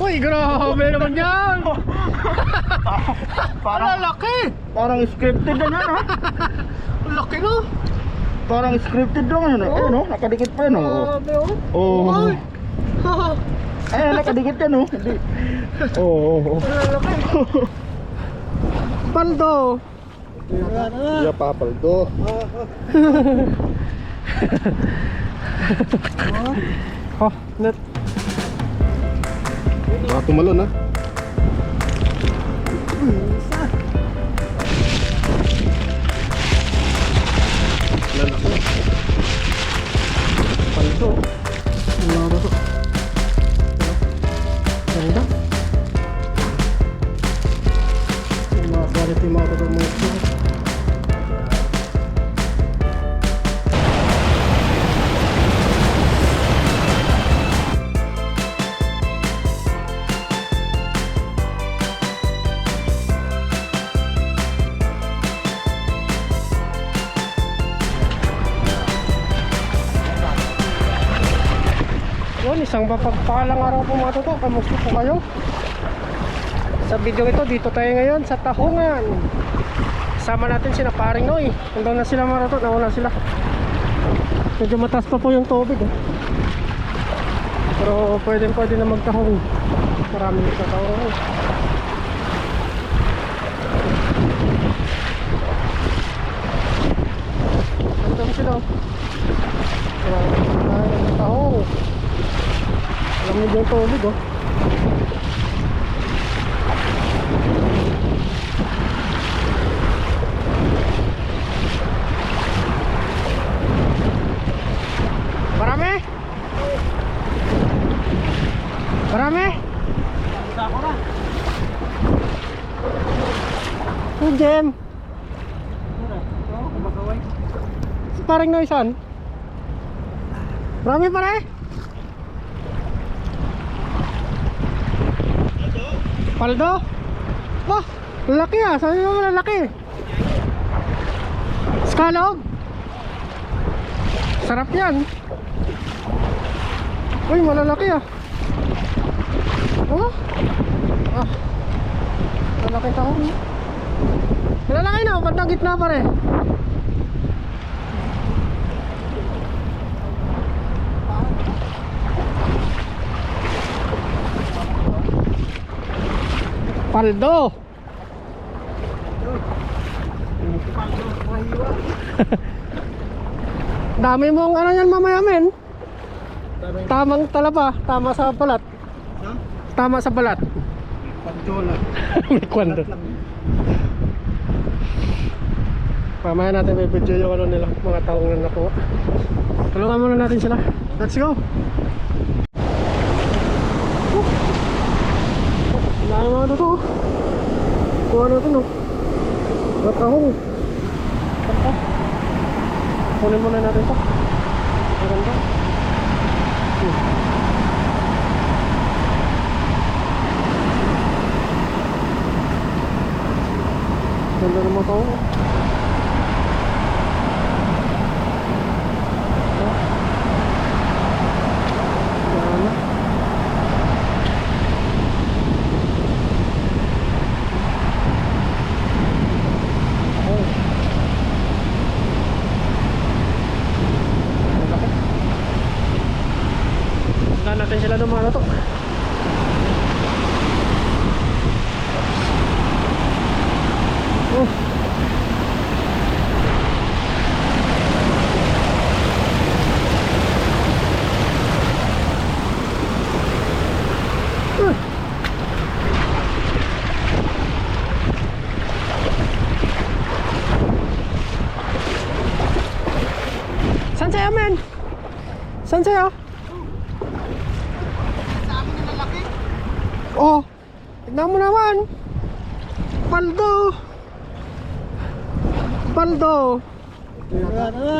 Uy, grabe naman yan. Parang laki. Parang scripted na ha. Laki no. Parang scripted lang yun. Oo. Ayun nakadikit pa yun. Grabe oh. Oo. Uy. Ayun, nakadikit yan Hindi. Oo. Laki. Paldo. Iya papaldo. Oh, net. Baka tumalon ha. Lalaki. Paldo. Laro to. Ganda. Mga quality mga to mo. Yun, isang mapagpalang araw po mga toto. Kamusta po kayo? Sa video ito, dito tayo ngayon sa Tahungan. Sama natin sila paring Noy. Hanggang na sila mga toto, nawala sila. Medyo mataas pa po yung tubig pero pwede na magtahong. Maraming nagtatahong Hanggang sila maraming nagtatahong. Alam niyo yung tubig Marami? Marami? Isa ko na. Yung Jem Parang noisan. Marami pare? Paldo? Wah, laki sabi mo malaki. Skalog? Sarap yan. Uy, malalaki Oh? Malalaki tahong malalaki na, bandang gitna pare. Paldo. Dami mong ano yan mamaya men. Tamang talaba, tama sa balat. Tama sa balat. Panchola. May kwando. Mamaya natin may video yung ano nila, mga taong na nakuha. Tulungan muna natin sila. Let's go. Dami mga ito. Kuha natin Ba't ahong? Kunin muna natin ito. Maganda. Ganda naman ito. Natin sila ng mga to. Saan sa'yo men? Saan sa'yo? Oh, tignan mo naman. Paldo. Paldo.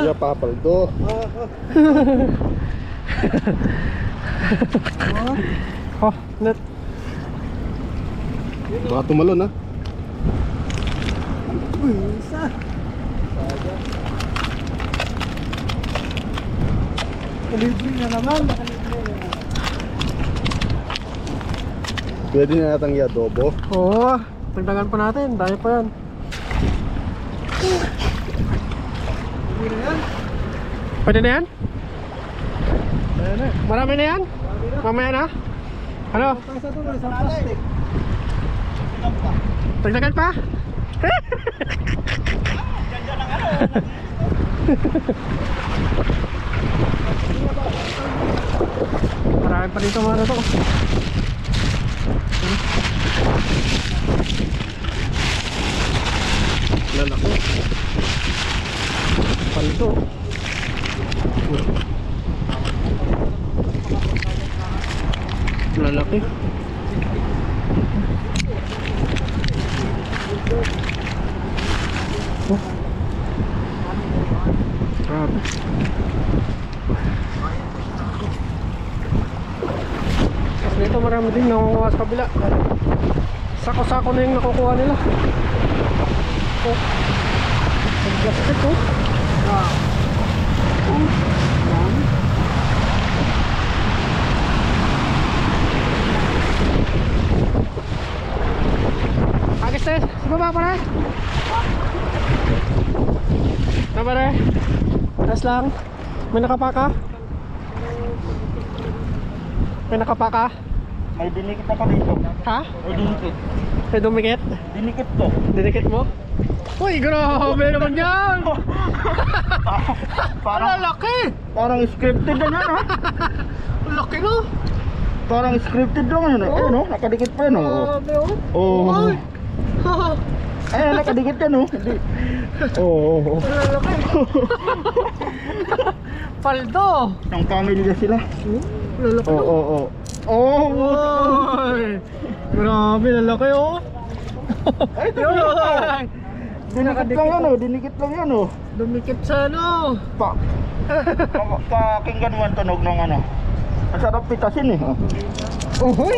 Iya papaldo. Oh, net. Baka tumalon ha. Isa. Kalibre na naman. Pwede na natang i-adobo. Oo, dagdagan pa natin. Dahil pa yan. Pwede na yan? Ayan na. Marami na yan? Mamaya na? Ano? Dagdagan pa? Marami pa dito mga to. Lalaki. Paldo. Lalaki. Oh. Grabe. Tapos dito marami din nakukuha sa kabila. Sako-sako na yung nakukuha nila. Oh. Ang plastic oh. Agis na, baba pa na. Na ba na? Tas lang. May nakapaka? May nakapaka? May dinikit ako dito. Ha? May dinikit. May dumikit? Dinikit to. Dinikit mo? Uy, grabe naman yan! Parang laki! Parang scripted na yan, ha? Laki no? Parang scripted lang yun. Oo. Ayun, nakadikit pa yun. Grabe oh. Oo. Uy! Ayun, nakadikit yan, oh. Hindi. Oo. Laki! Paldo! Ang family na sila. Lalaki Oo, no? oo, oo. Uy! Grabe, lalaki oh! Ay, dinikit lang. Dinikit lang yan, oh. Dinikit lang yan, oh. Dumikit sa ano? Pakinggan mo ang tunog ng ano. Ang sarap pitasin, eh. Uy!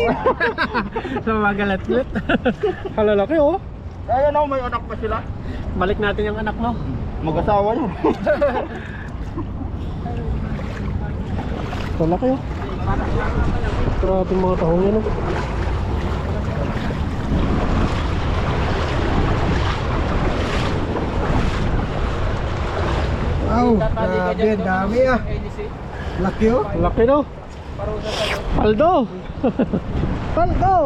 Sa mga galat-lit. Halalaki oh! Ayun, oh, may anak pa sila. Balik natin yung anak mo. Mag-asawa yun. Lalaki oh! Grabe yung mga tahong yan oh! Wow, grabe, dami ah. Laki oh. Laki no? Paldo! Paldo!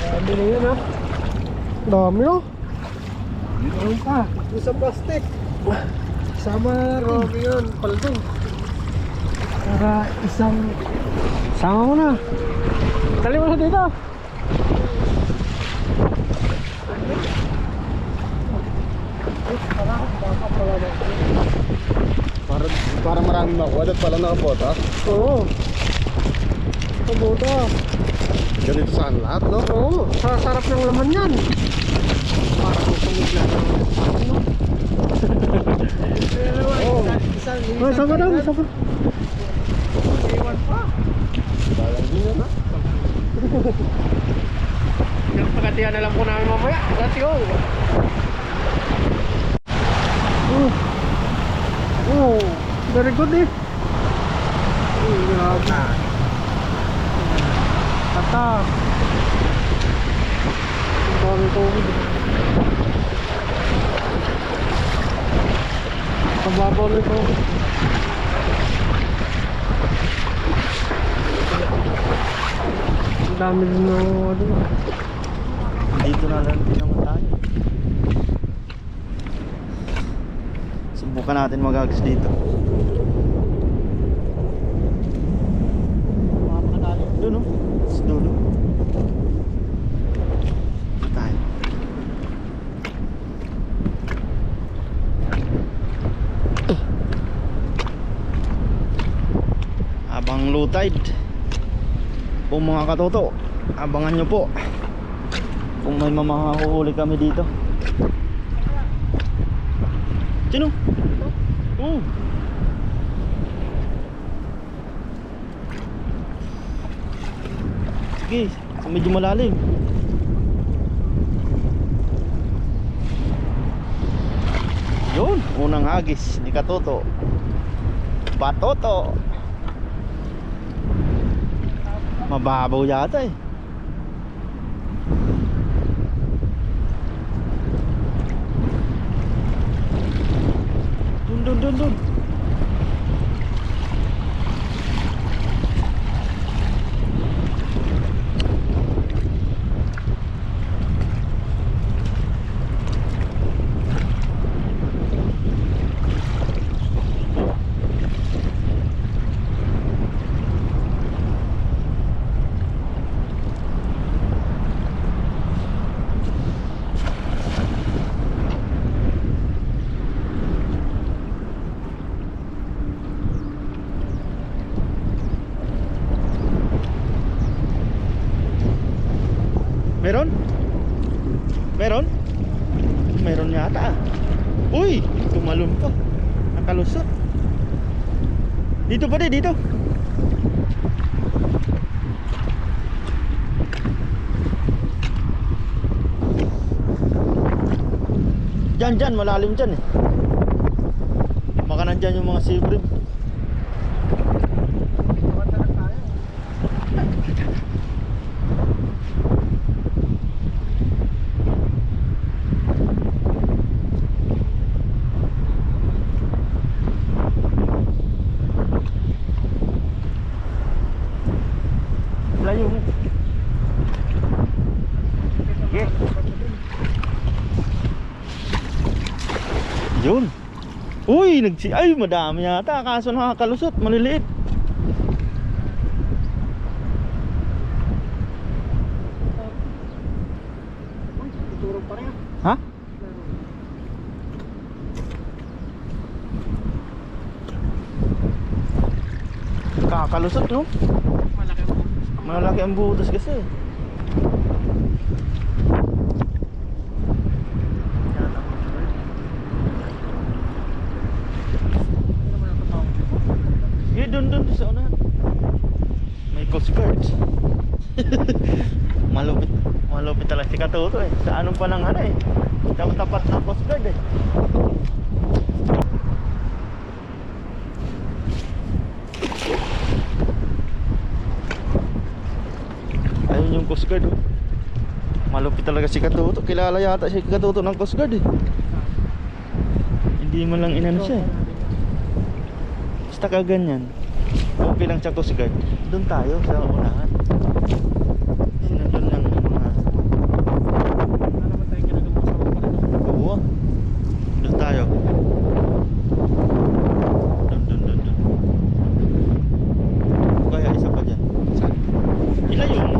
Dami na yan ah. Dami oh. Meron pa, yung sa plastic. Sama na natin. Grabe yan, paldo. Para isang Sama mo na. Dali mo na dito. Para maraming makuha. At pala nakabota. Oo. Kabuta. Ganito saan lahat, no? Oo, sarap ng laman yan. Para kung pumigla ng ano. oh, isang Oh, sama daw, sama. iwan pa. Balang din yan, ha? Yung pagkatiyan na lang po namin mamaya. Let's go. Oh, very good eh. Grabe. Tata. Ang dami ko. Kababaw nito. Ang dami din ng ano. Dito na lang din naman tayo. Subukan natin mag-agis dito. Doon, no? Doon, no? Tayo. Abang low tide po mga katoto, abangan nyo po kung may mamahuhuli kami dito. Sino? Oh. Sige, so medyo malalim. Yun, unang hagis ni Katoto. Batoto. Mababaw yata eh. Dun. Meron? Meron? Meron yata. Uy, tumalon pa. Nakalusot. Dito pa din, dito. Diyan, malalim dyan eh. Baka nandyan yung mga sea bream. Layo mo. Okay. Yun. Uy, ay madami yata. Kaso nakakalusot, maliliit. Turong pa rin. Ha? Kakalusot no? Malaki ang butas kasi. Dun sa unahan. May coast guard. Malupit talaga si Katuto eh. Sa anong pa ng ano eh. Tapat ng coast guard eh. Ayun yung coast guard oh. Malupit talaga si Katuto. Kilala yata si Katuto ng coast guard eh. Hindi mo lang inano siya eh. Basta ka ganyan. Okay lang sa coast guard. Doon tayo sa unahan. Sinandun lang yung mga. Ano naman tayo ginagawa sa mga pa rin? Oo. Doon tayo. Doon. O kaya isa pa dyan. Saan? Ilan yun?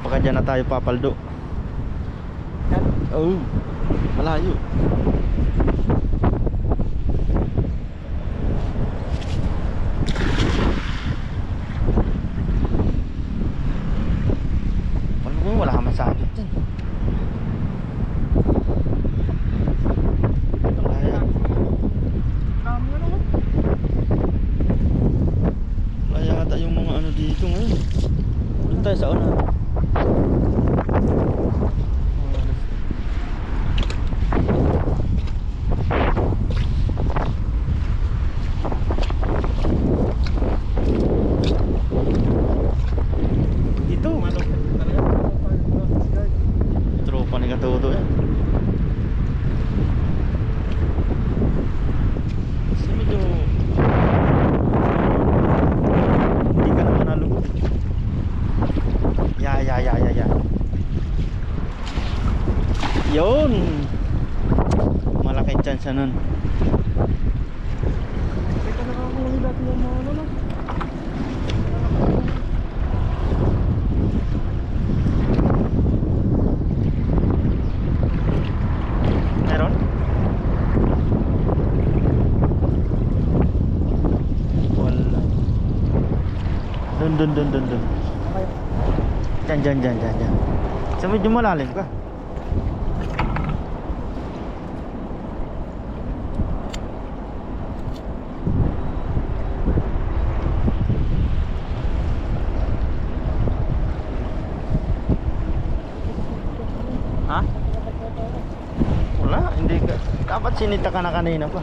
Baka dyan na tayo papaldo. Oh, malayo. Paano kung wala kang masabit dyan? Kaya Dami na naman. kaya ata yung mga ano dito ngayon. Doon tayo sa una. Dito. Tropa ni Katuto yan. Kasi medyo hindi ka naman nalugod. Ya. Yun. Malaking chance nun. Hindi ka nakakahuli dati yung mga ano no? Meron? Wala. Dun. Diyan. Sa medyo malalim ka. Sinita ka na kanina pa.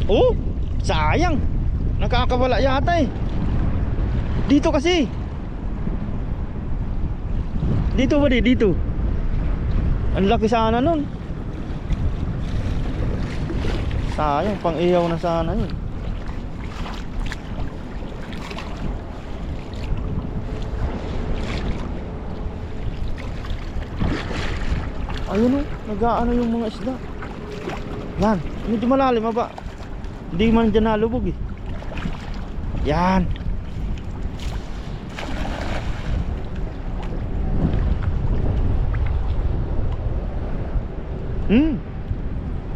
Oh, sayang. Nakakawala yata eh. Dito kasi. Dito ba dito? Ang laki sana nun. Sayang, pang ihaw na sana yun. Ayun o, nag-aano yung mga isda. Yan, medyo malalim ba? Hindi man dyan nalubog eh. Yan.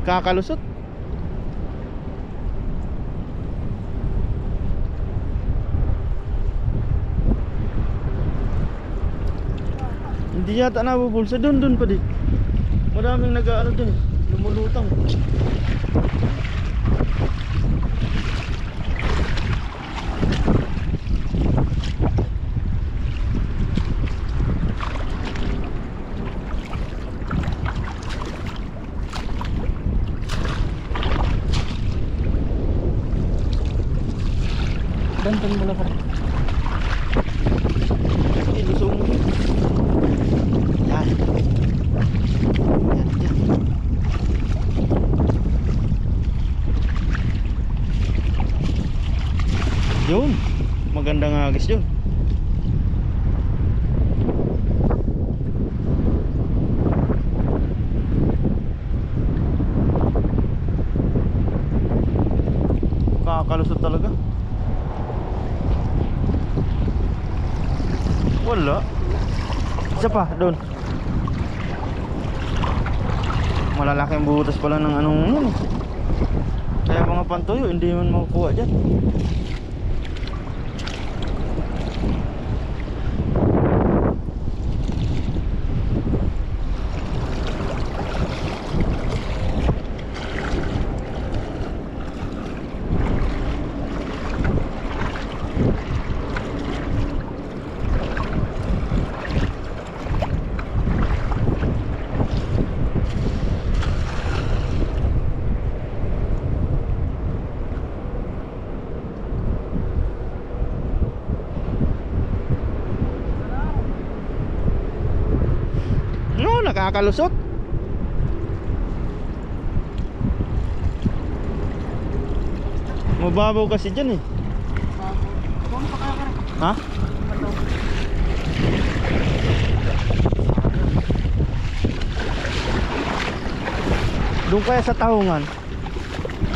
Kakalusot. Hindi yata nabubulsa. Dun pa di. Maraming nag-aano dun. Lumulutang. Dantan mo na pa. Ilusong mo. Yan. Yan. Yun. Magandang agis yun. Kakalusot talaga. Wala. Isa pa, doon. Malalaking butas pala ng anong yun eh. Kaya mga pantoyo, hindi man makukuha dyan. Nakakalusot. Mababaw kasi dyan eh. Ha? Doon kaya sa tahungan.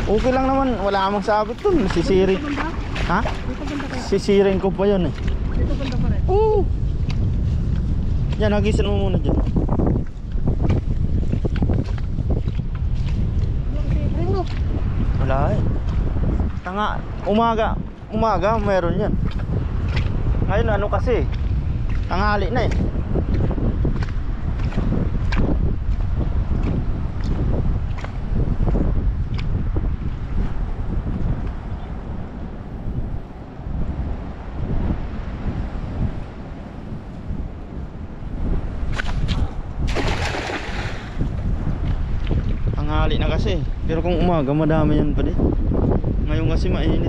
Okay lang naman, wala amang sabit dun. Sisiring. Ha? Sisiring ko pa yun eh. Dito banda pa rin. Oo. Yan, hagisan mo muna dyan. Wala eh. Umaga meron yan. Ngayon ano kasi, tanghali na eh. Tanghali na kasi. Pero kung umaga madami yan pa din. Ngayon kasi mainit na.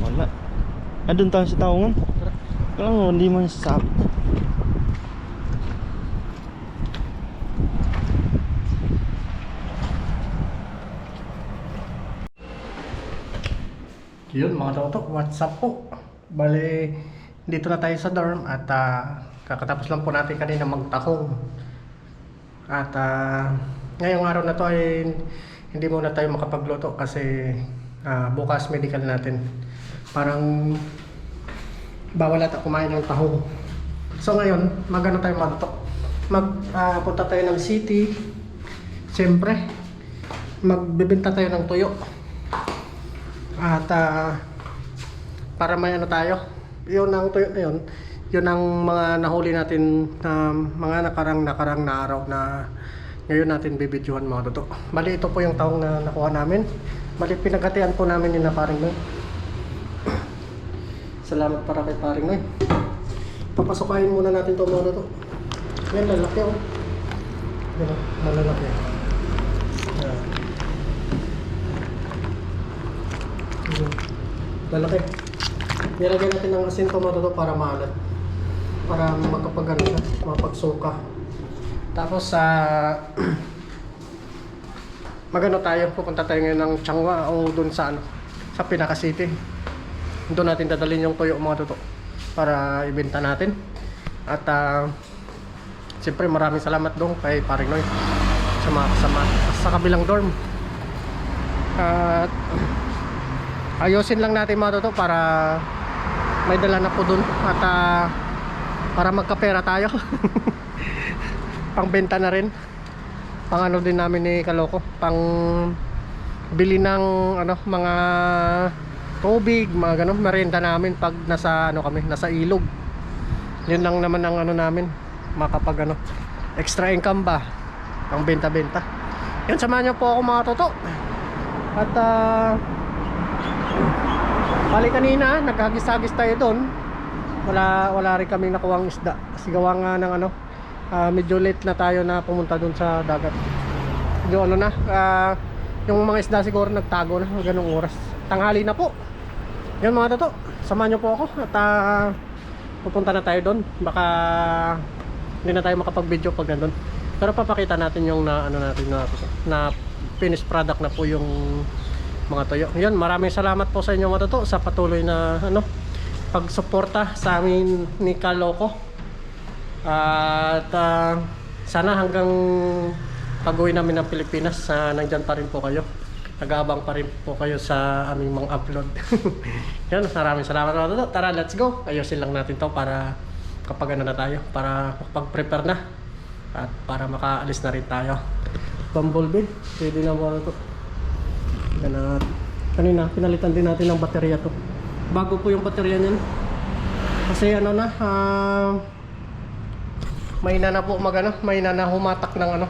Wala. Andun tayo sa taungan. Kailangan mo, hindi man sasabit. Yun mga totok, what's up po? Bale, dito na tayo sa dorm at kakatapos lang po natin kanina magtakong. At ngayong araw na to ay hindi muna tayo makapagluto kasi bukas medical natin. Parang bawal ata kumain ng tahong. So ngayon, magano tayo magluto? Punta tayo ng city. Siyempre, magbibenta tayo ng tuyo. At para may ano tayo, yun ang tuyo na yun. Yun ang mga nahuli natin na mga nakarang na araw na ngayon natin bibidyohan mga toto. Bali ito po yung taong na nakuha namin. Bali pinaghatian po namin yun na paring Noy. Salamat para kay paring Noy. Papasukain muna natin ito mga toto. Yan, lalaki oh. Yan, malalaki. Yan. Yan. Lalaki. Nilagyan natin ng asin ito mga toto para maalat. Para makapagano siya, mapagsuka. Tapos magano tayo, pupunta tayo ngayon ng Changhua o doon sa ano, sa Pinaka City. Doon natin dadalhin yung tuyo mga toto para ibenta natin. At siyempre maraming salamat doon kay Paring Noy sa mga kasama sa kabilang dorm. At ayusin lang natin mga toto para may dala na po doon at para magkapera tayo. Pangbenta na rin. Pang ano din namin ni Kaloko, pang bili ng ano, mga tubig, mga ganun, merienda namin pag nasa ano kami, nasa ilog. Yun lang naman ang ano namin, makapag ano, extra income ba, pang benta-benta. Yun, samahan niyo po ako mga toto. At bali kanina, naghagis-hagis tayo doon. Wala rin kaming nakuhang isda. Kasi gawa nga ng ano, medyo late na tayo na pumunta dun sa dagat. Medyo ano na, yung mga isda siguro nagtago na ganung oras. Tanghali na po. Yan mga toto, samahan nyo po ako at pupunta na tayo doon. Baka hindi na tayo makapag-video pag nandun. Pero papakita natin yung na ano natin na finished product na po yung mga toyo. Yan, maraming salamat po sa inyo mga toto sa patuloy na ano, pagsuporta sa amin ni Kaloko. At sana hanggang pag-uwi namin ng Pilipinas, nandyan pa rin po kayo, nag-aabang pa rin po kayo sa aming mga upload. Yan, maraming salamat mga toto. Tara, let's go. Ayusin lang natin to para kapag ano na tayo, para makapag-prepare na at para makaalis na rin tayo. Bumblebee, pwede na mga toto. Yan, at kanina pinalitan din natin ng baterya to. Bago po yung baterya niyan. Kasi ano na, may na po magano, may na humatak ng ano.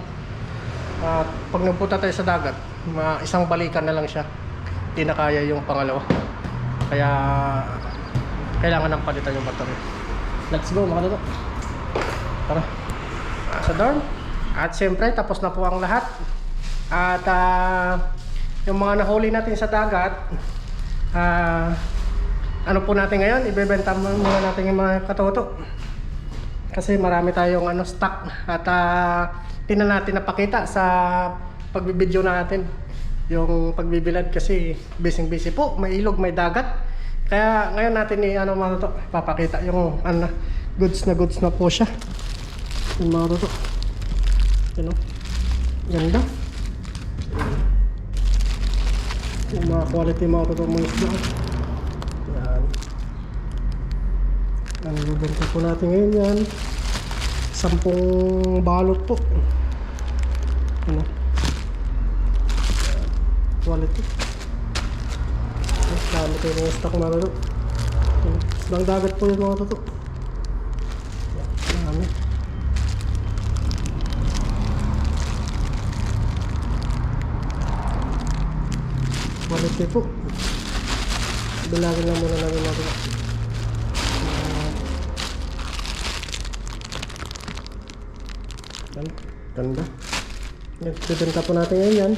Pag nagpunta tayo sa dagat, isang balikan na lang siya. Hindi na kaya yung pangalawa. Kaya kailangan nang palitan yung baterya. Let's go mga toto. Tara. Sa dorm. At siyempre tapos na po ang lahat. At yung mga nahuli natin sa dagat, ano po natin ngayon, ibebenta muna natin yung mga katoto. Kasi marami tayong ano, stock. At tinan natin napakita sa pagbibideo natin yung pagbibilad kasi busy po, may ilog, may dagat. Kaya ngayon natin ano mga toto, papakita yung ano, goods na po siya. Yung mga toto. Yan o. Ganda. Yung mga quality mga toto mga isla. Yan. Ang bibenta po natin ngayon yan. 10 balot po. Ano? Quality. Dami tayo mga stock mga toto. Islang dagat po yung mga toto. Dami. Quality po. Bilagin lang muna namin mga toto. Ganda. Bibenta po natin ngayon yan.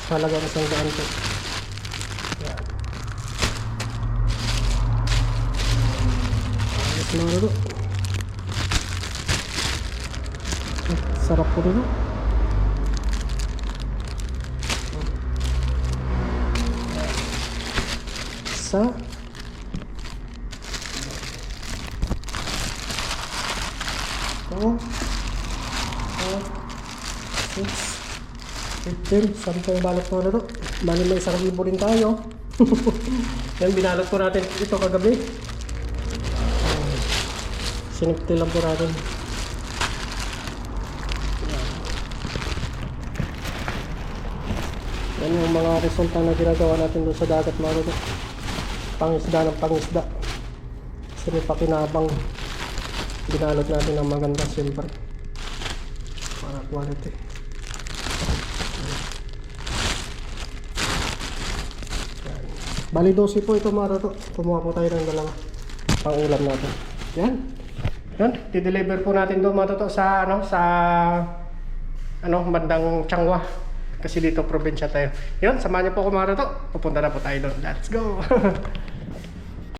Halagang 100 po. Yan. Ayos mga toto. Sarap po rin. Sa sampai balot mo na to. Bali may 1,000 rin tayo. Yan, binalot po natin ito kagabi. Sinipti lang po natin. Yan yung mga resulta na ginagawa natin doon sa dagat mga toto. Pangisda ng pangisda. Kasi may pakinabang. Binalot natin ng maganda silver. Para quality. Yan. Bali 12 po ito mga toto. Kumuha po tayo ng dalawa. Pang ulam natin. Yan. Yan. I-deliver po natin doon mga toto sa bandang Changwa. Kasi dito probinsya tayo. Yun, samahan niyo po ako mga toto. Pupunta na po tayo doon. Let's go!